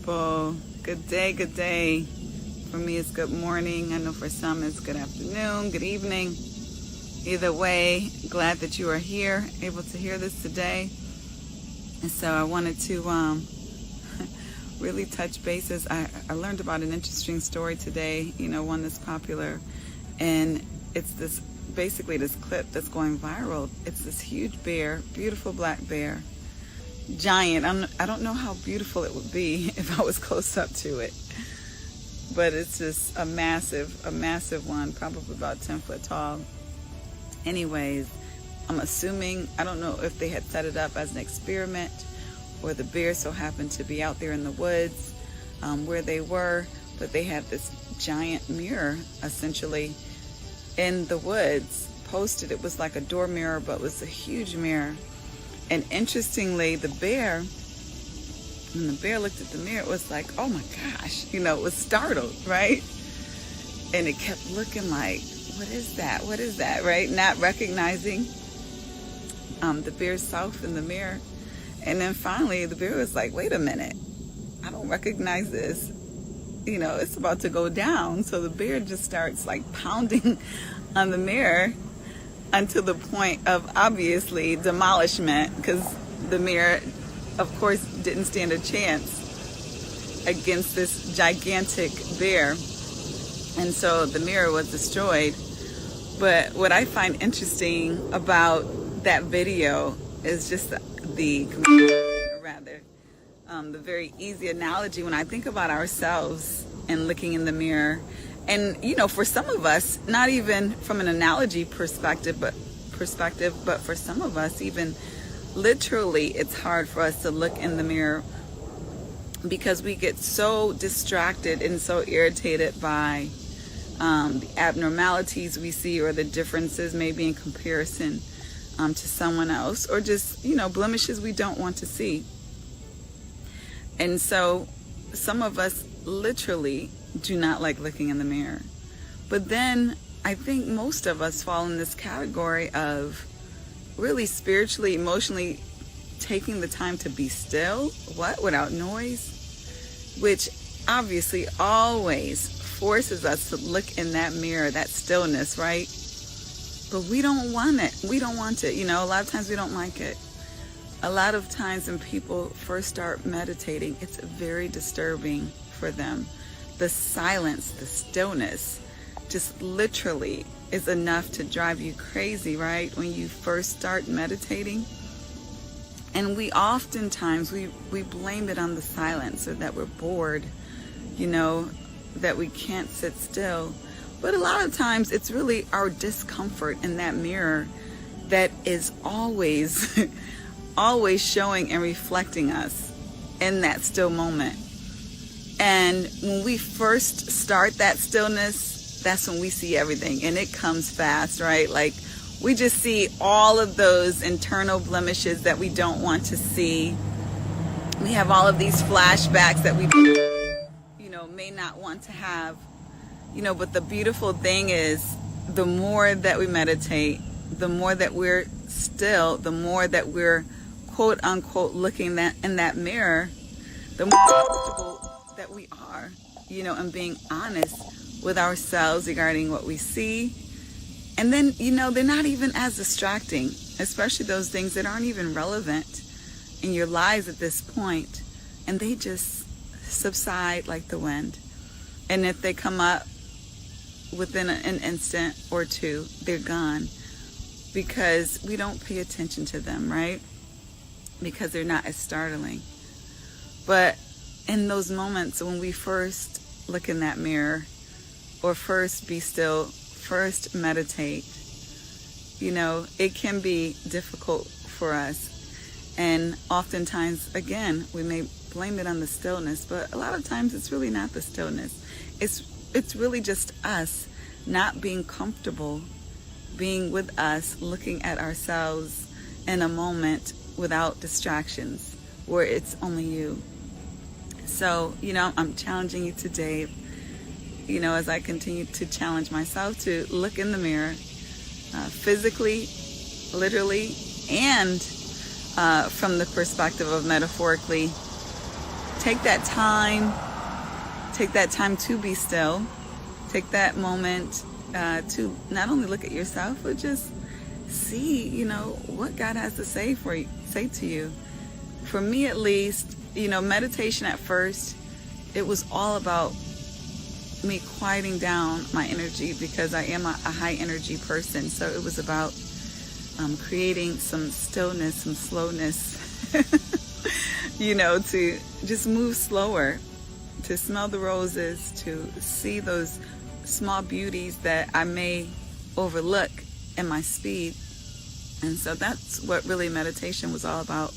people. Good day, good day. For me, it's good morning. I know for some it's good afternoon, good evening. Either way, glad that you are here, able to hear this today. And so I wanted to really touch bases. I learned about an interesting story today, one that's popular. And it's basically this clip that's going viral. It's this huge bear, beautiful black bear. Giant. I don't know how beautiful it would be if I was close up to it, but it's just a massive one, probably about 10 foot tall. Anyways, I'm assuming, I don't know if they had set it up as an experiment or the bear so happened to be out there in the woods where they were, but they had this giant mirror essentially in the woods posted. It was like a door mirror, but it was a huge mirror. And interestingly, when the bear looked at the mirror, it was like, oh my gosh, it was startled, right? And it kept looking like, what is that? What is that, right? Not recognizing the bear's self in the mirror. And then finally, the bear was like, wait a minute, I don't recognize this. It's about to go down. So the bear just starts like pounding on the mirror until the point of obviously demolishment, because the mirror, of course, didn't stand a chance against this gigantic bear. And so the mirror was destroyed. But what I find interesting about that video is just the very easy analogy when I think about ourselves and looking in the mirror. And, for some of us, not even from an analogy perspective, but for some of us, even literally, it's hard for us to look in the mirror because we get so distracted and so irritated by the abnormalities we see or the differences maybe in comparison to someone else, or just, blemishes we don't want to see. And so some of us literally do not like looking in the mirror. But then I think most of us fall in this category of really spiritually, emotionally taking the time to be still, without noise, which obviously always forces us to look in that mirror, that stillness, right? But we don't want it. We don't want it. A lot of times we don't like it. A lot of times when people first start meditating, it's very disturbing for them. The silence, the stillness, just literally is enough to drive you crazy, right? When you first start meditating. And we oftentimes, we blame it on the silence, or that we're bored, that we can't sit still. But a lot of times it's really our discomfort in that mirror that is always, always showing and reflecting us in that still moment. And when we first start that stillness, that's when we see everything, and it comes fast, right? Like, we just see all of those internal blemishes that we don't want to see. We have all of these flashbacks that we, may not want to have, but the beautiful thing is, the more that we meditate, the more that we're still, the more that we're quote unquote looking in that mirror, the more comfortable that we are, and being honest with ourselves regarding what we see. And then, they're not even as distracting, especially those things that aren't even relevant in your lives at this point, and they just subside like the wind. And if they come up within an instant or two, they're gone, because we don't pay attention to them, right? Because they're not as startling. But in those moments when we first look in that mirror, or first be still, first meditate, it can be difficult for us. And oftentimes, again, we may blame it on the stillness, but a lot of times it's really not the stillness. It's really just us not being comfortable being with us, looking at ourselves in a moment without distractions, where it's only you. So, I'm challenging you today, as I continue to challenge myself to look in the mirror, physically, literally, and from the perspective of metaphorically, take that time to be still. Take that moment to not only look at yourself, but just see, what God has to say to you. For me, at least, meditation at first, it was all about me quieting down my energy, because I am a high energy person. So it was about creating some stillness, some slowness, to just move slower, to smell the roses, to see those small beauties that I may overlook in my speed. And so that's what really meditation was all about.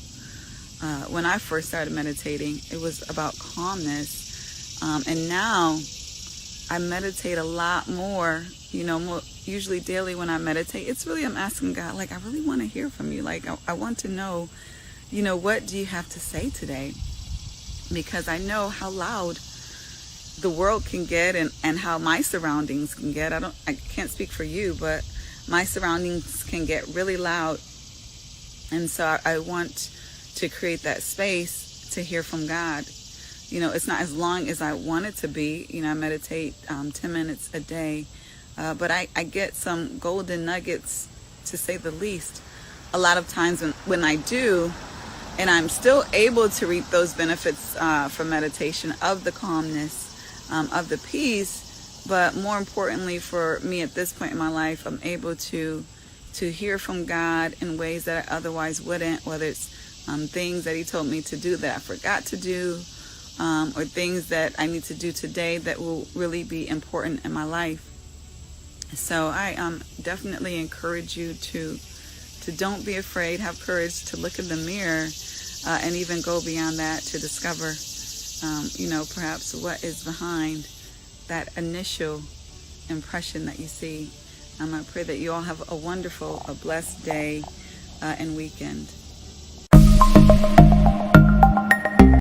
When I first started meditating, it was about calmness. And now I meditate a lot more, usually daily when I meditate. It's really, I'm asking God, I really want to hear from you. I want to know, what do you have to say today? Because I know how loud the world can get and how my surroundings can get. I can't speak for you, but my surroundings can get really loud. And so I want to create that space to hear from God. It's not as long as I want it to be. I meditate 10 minutes a day, but I get some golden nuggets, to say the least. A lot of times when I do, and I'm still able to reap those benefits from meditation, of the calmness, of the peace, but more importantly for me at this point in my life, I'm able to hear from God in ways that I otherwise wouldn't, whether it's things that He told me to do that I forgot to do, or things that I need to do today that will really be important in my life. So I definitely encourage you to don't be afraid, have courage to look in the mirror, and even go beyond that to discover, perhaps what is behind that initial impression that you see. I pray that you all have a wonderful, a blessed day and weekend.